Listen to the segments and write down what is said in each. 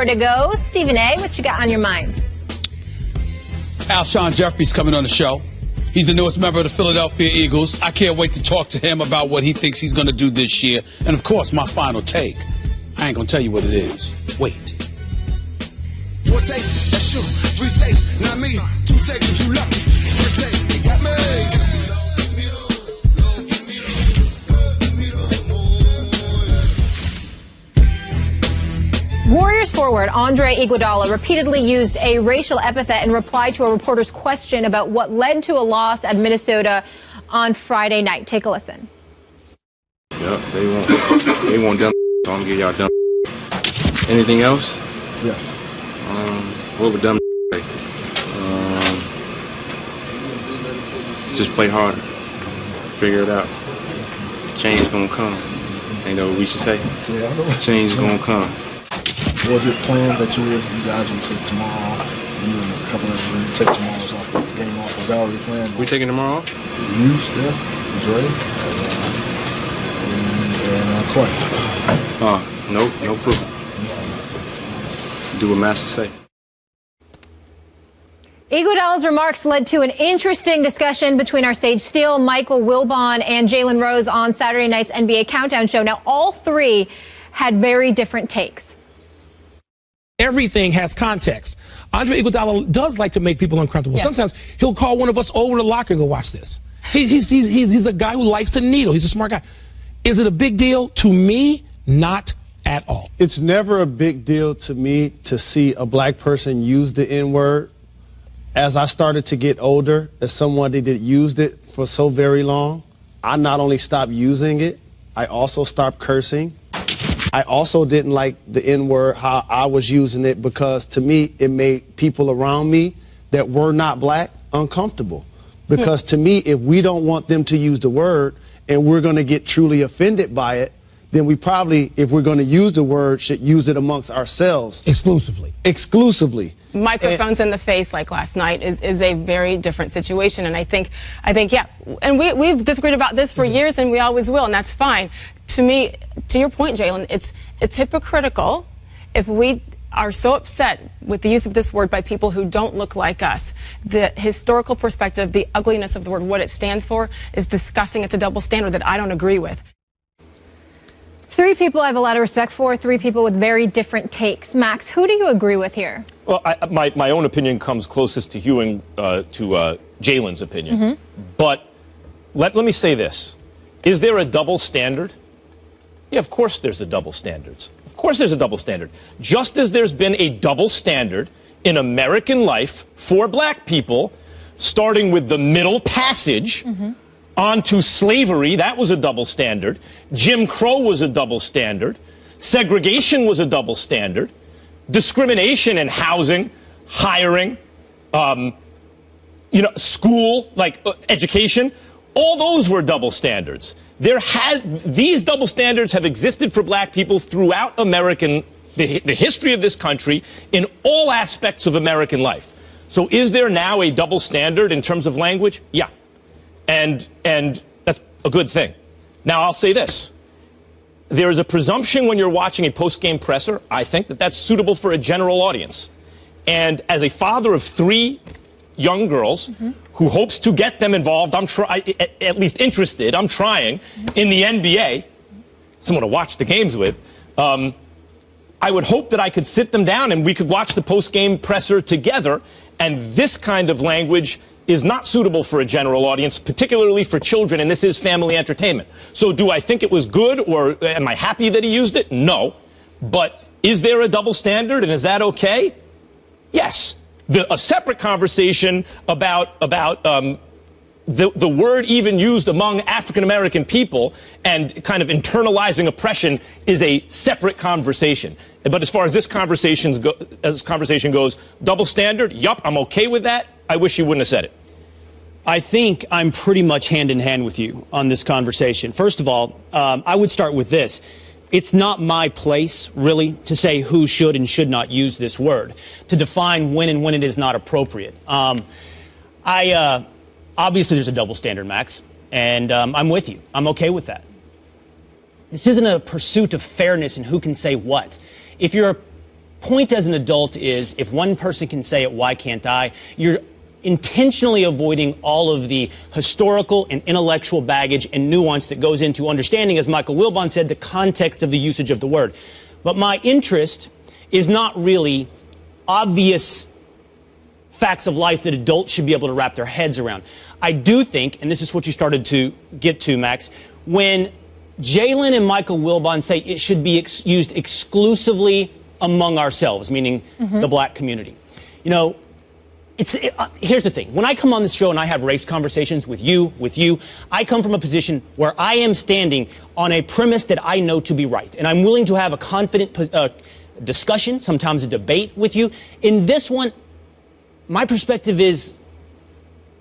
more to go. Stephen A., what you got on your mind? Alshon Jeffrey's coming on the show. He's the newest member of the Philadelphia Eagles. I can't wait to talk to him about what he thinks he's going to do this year. And, of course, my final take. I ain't going to tell you what it is. Wait. 4 takes, that's you. 3 takes, not me. 2 takes if you lucky. 1st take, they got me. Warriors forward Andre Iguodala repeatedly used a racial epithet in reply to a reporter's question about what led to a loss at Minnesota on Friday night. Take a listen. Yep, they want dumb. So I'm gonna give y'all dumb. Anything else? Yeah. What would dumb say? Just play harder. Figure it out. Change gonna come. Ain't that what we should say? Yeah, I know. Change gonna come. Was it planned that you guys would take tomorrow off? You and a couple of them would take tomorrow's game off. Was that already planned? We taking tomorrow off? You, Steph, Dre, and Clay. No proof. Do what Master say. Iguodala's remarks led to an interesting discussion between our Sage Steele, Michael Wilbon, and Jalen Rose on Saturday night's NBA Countdown show. Now, all three had very different takes. Everything has context. Andre Iguodala does like to make people uncomfortable. Yeah. Sometimes he'll call one of us over to the locker and go, watch this. He's a guy who likes to needle. He's a smart guy. Is it a big deal? To me, not at all. It's never a big deal to me to see a black person use the N-word. As I started to get older, as someone that used it for so very long, I not only stopped using it, I also stopped cursing. I also didn't like the N-word, how I was using it, because to me, it made people around me that were not black uncomfortable. Because to me, if we don't want them to use the word and we're going to get truly offended by it, then we probably, if we're going to use the word, should use it amongst ourselves. Exclusively. Microphones in the face like last night is a very different situation. And I think, yeah, and we've disagreed about this for years and we always will, and that's fine. To me, to your point, Jalen, it's hypocritical if we are so upset with the use of this word by people who don't look like us. The historical perspective, the ugliness of the word, what it stands for, is disgusting. It's a double standard that I don't agree with. Three people I have a lot of respect for, three people with very different takes. Max, who do you agree with here? Well, my own opinion comes closest to Jalen's opinion. Mm-hmm. But let me say this. Is there a double standard? Yeah, of course there's a double standard. Of course there's a double standard. Just as there's been a double standard in American life for black people, starting with the Middle Passage, onto slavery, that was a double standard. Jim Crow was a double standard. Segregation was a double standard. Discrimination in housing, hiring, school, education, all those were double standards. These double standards have existed for black people throughout the history of this country in all aspects of American life. So is there now a double standard in terms of language? Yeah. And that's a good thing. Now, I'll say this. There is a presumption when you're watching a post-game presser, I think, that that's suitable for a general audience. And as a father of 3 young girls who hopes to get them involved, at least interested, I'm trying, in the NBA, someone to watch the games with, I would hope that I could sit them down and we could watch the post-game presser together. And this kind of language is not suitable for a general audience, particularly for children, and this is family entertainment. So do I think it was good, or am I happy that he used it? No. But is there a double standard, and is that okay? Yes. A separate conversation about the word even used among African-American people and kind of internalizing oppression is a separate conversation. But as far as this conversation goes, double standard, yup, I'm okay with that. I wish you wouldn't have said it. I think I'm pretty much hand in hand with you on this conversation. First of all, I would start with this. It's not my place, really, to say who should and should not use this word, to define when and when it is not appropriate. Obviously, there's a double standard, Max, and I'm with you. I'm okay with that. This isn't a pursuit of fairness and who can say what. If you're point as an adult is, if one person can say it, why can't I? You're intentionally avoiding all of the historical and intellectual baggage and nuance that goes into understanding, as Michael Wilbon said, the context of the usage of the word. But my interest is not really obvious facts of life that adults should be able to wrap their heads around. I do think, and this is what you started to get to, Max, when Jalen and Michael Wilbon say it should be used exclusively among ourselves, meaning the black community. You know, here's the thing. When I come on this show and I have race conversations with you, I come from a position where I am standing on a premise that I know to be right. And I'm willing to have a confident discussion, sometimes a debate with you. In this one, my perspective is,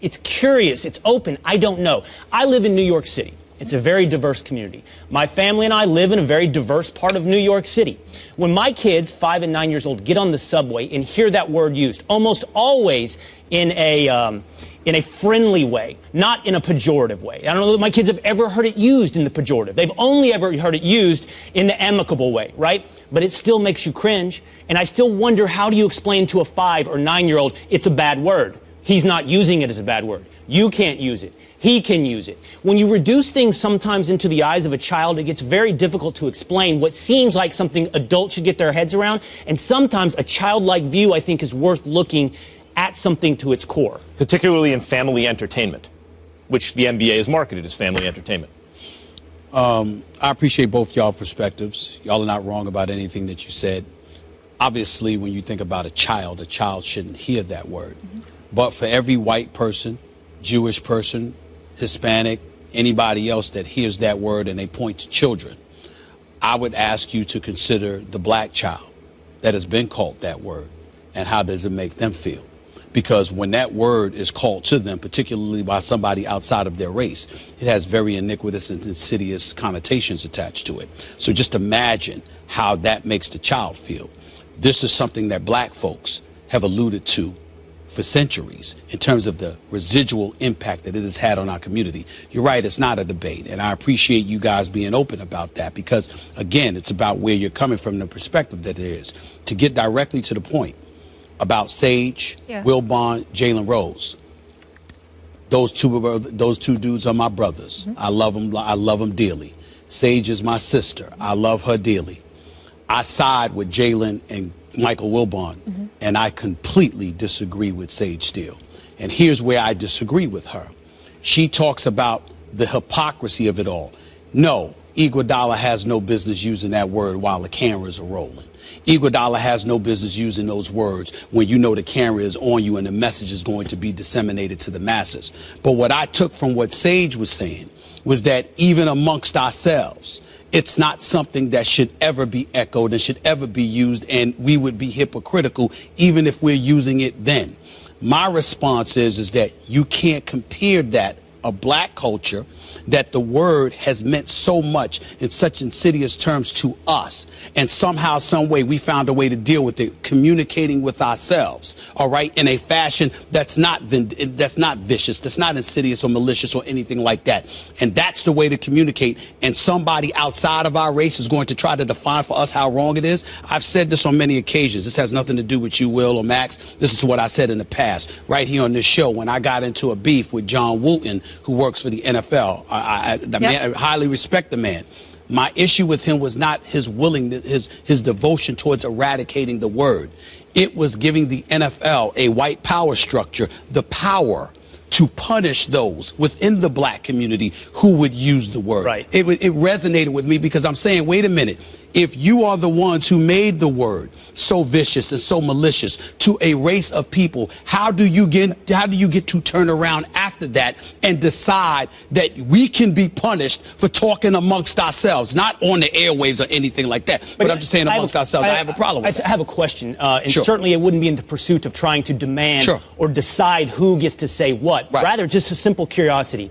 it's curious, it's open, I don't know. I live in New York City. It's a very diverse community. My family and I live in a very diverse part of New York City. When my kids, 5 and 9 years old, get on the subway and hear that word used, almost always in a friendly way, not in a pejorative way. I don't know that my kids have ever heard it used in the pejorative. They've only ever heard it used in the amicable way, right? But it still makes you cringe. And I still wonder, how do you explain to a 5 or 9-year-old it's a bad word? He's not using it as a bad word. You can't use it. He can use it. When you reduce things sometimes into the eyes of a child, it gets very difficult to explain what seems like something adults should get their heads around. And sometimes a childlike view, I think, is worth looking at something to its core. Particularly in family entertainment, which the NBA has marketed as family entertainment. I appreciate both y'all perspectives. Y'all are not wrong about anything that you said. Obviously, when you think about a child shouldn't hear that word. But for every white person, Jewish person, Hispanic, anybody else that hears that word and they point to children, I would ask you to consider the black child that has been called that word and how does it make them feel? Because when that word is called to them, particularly by somebody outside of their race, it has very iniquitous and insidious connotations attached to it. So just imagine how that makes the child feel. This is something that black folks have alluded to for centuries in terms of the residual impact that it has had on our community. You're right, it's not a debate, and I appreciate you guys being open about that because, again, it's about where you're coming from, the perspective that there is. To get directly to the point about Sage, Wilbon, Jalen Rose, those two dudes are my brothers. I love them dearly. Sage is my sister. I love her dearly. I side with Jalen and Michael Wilbon, and I completely disagree with Sage Steele. And here's where I disagree with her. She talks about the hypocrisy of it all. No, Iguodala has no business using that word while the cameras are rolling. Iguodala has no business using those words when you know the camera is on you and the message is going to be disseminated to the masses. But what I took from what Sage was saying was that even amongst ourselves, it's not something that should ever be echoed and should ever be used, and we would be hypocritical even if we're using it then. My response is that you can't compare that, a black culture, that the word has meant so much in such insidious terms to us, and somehow, some way, we found a way to deal with it, communicating with ourselves, all right, in a fashion that's not vicious, that's not insidious or malicious or anything like that. And that's the way to communicate. And somebody outside of our race is going to try to define for us how wrong it is. I've said this on many occasions. This has nothing to do with you, Will or Max. This is what I said in the past, right here on this show, when I got into a beef with John Wooten, who works for the NFL. I highly respect the man. My issue with him was not his willingness, his devotion towards eradicating the word. It was giving the NFL, a white power structure, the power to punish those within the black community who would use the word. Right. It resonated with me because I'm saying, wait a minute. If you are the ones who made the word so vicious and so malicious to a race of people, how do you get to turn around after that and decide that we can be punished for talking amongst ourselves, not on the airwaves or anything like that? But I'm just saying amongst ourselves, I have a problem with that. I have a question, and certainly it wouldn't be in the pursuit of trying to demand or decide who gets to say what. Rather, just a simple curiosity.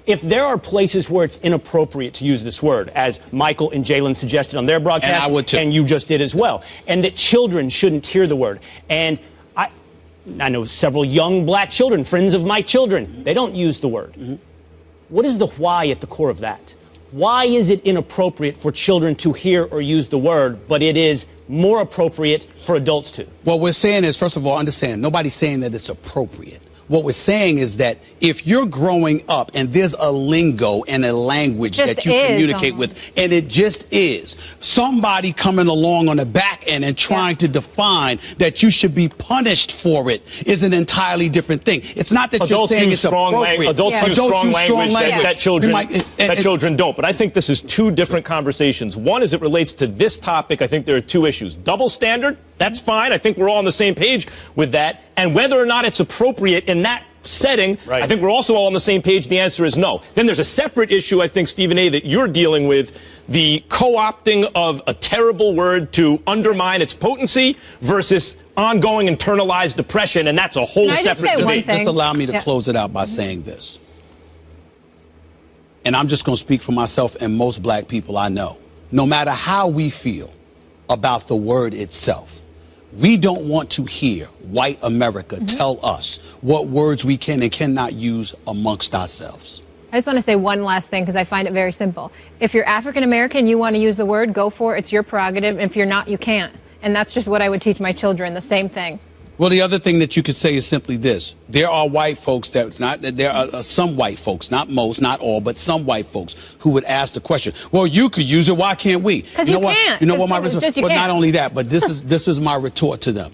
If there are places where it's inappropriate to use this word, as Michael and Jalen suggested on their broadcast, and I would too, and you just did as well, and that children shouldn't hear the word, and I know several young black children, friends of my children, they don't use the word. What is the why at the core of that? Why is it inappropriate for children to hear or use the word, but it is more appropriate for adults to? What we're saying is, first of all, understand, nobody's saying that it's appropriate. What we're saying is that if you're growing up and there's a lingo and a language that you communicate with, and it just is, somebody coming along on the back end and trying to define that you should be punished for it is an entirely different thing. It's not that you're saying it's appropriate. Adults use strong language that children don't. But I think this is two different conversations. One, as it relates to this topic, I think there are two issues. Double standard, that's fine. I think we're all on the same page with that. And whether or not it's appropriate in that setting, I think we're also all on the same page. The answer is no. Then there's a separate issue, I think, Stephen A., that you're dealing with, the co-opting of a terrible word to undermine its potency versus ongoing internalized depression, and that's a whole separate debate. Just allow me to close it out by saying this. And I'm just going to speak for myself and most black people I know. No matter how we feel about the word itself, we don't want to hear white America tell us what words we can and cannot use amongst ourselves. I just want to say one last thing because I find it very simple. If you're African American, you want to use the word, go for it. It's your prerogative. If you're not, you can't. And that's just what I would teach my children, the same thing. Well, the other thing that you could say is simply this. There are white folks there are some white folks, not most, not all, but some white folks who would ask the question, well, you could use it. Why can't we? Because you can't. You know what my response? But not only that, but this is my retort to them.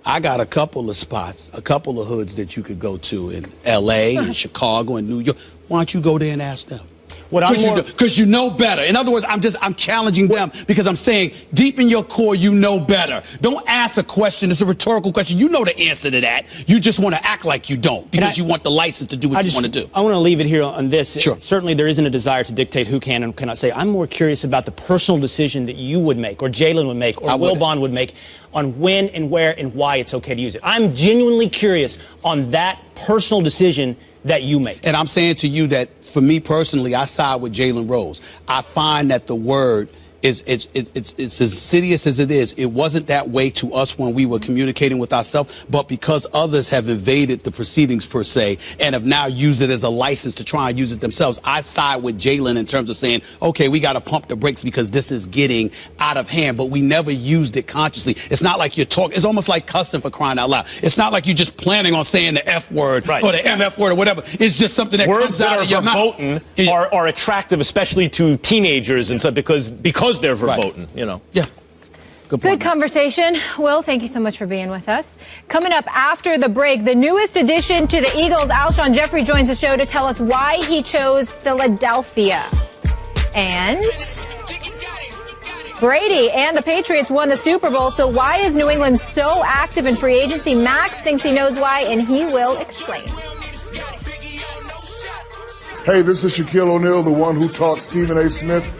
I got a couple of spots, a couple of hoods that you could go to in L.A., in Chicago, and New York. Why don't you go there and ask them? Because you know better. In other words, I'm challenging them because I'm saying deep in your core, you know better. Don't ask a question. It's a rhetorical question. You know the answer to that. You just want to act like you don't because you want the license to do what you want to do. I want to leave it here on this. Sure. Certainly there isn't a desire to dictate who can and cannot say. I'm more curious about the personal decision that you would make or Jalen would make or Wilbon would make on when and where and why it's okay to use it. I'm genuinely curious on that personal decision that you make. And I'm saying to you that for me personally, I side with Jalen Rose. I find that the word it's as insidious as it is. It wasn't that way to us when we were communicating with ourselves, but because others have invaded the proceedings per se and have now used it as a license to try and use it themselves, I side with Jalen in terms of saying, okay, we got to pump the brakes because this is getting out of hand, but we never used it consciously. It's not like you're talking. It's almost like cussing, for crying out loud. It's not like you're just planning on saying the F word or the MF word or whatever. It's just something that comes out of your mouth. Words that are verboten are attractive, especially to teenagers and stuff, because they're verboten, you know. Yeah. Good conversation. Will, thank you so much for being with us. Coming up after the break, the newest addition to the Eagles, Alshon Jeffrey, joins the show to tell us why he chose Philadelphia. And Brady and the Patriots won the Super Bowl, so why is New England so active in free agency? Max thinks he knows why, and he will explain. Hey, this is Shaquille O'Neal, the one who taught Stephen A. Smith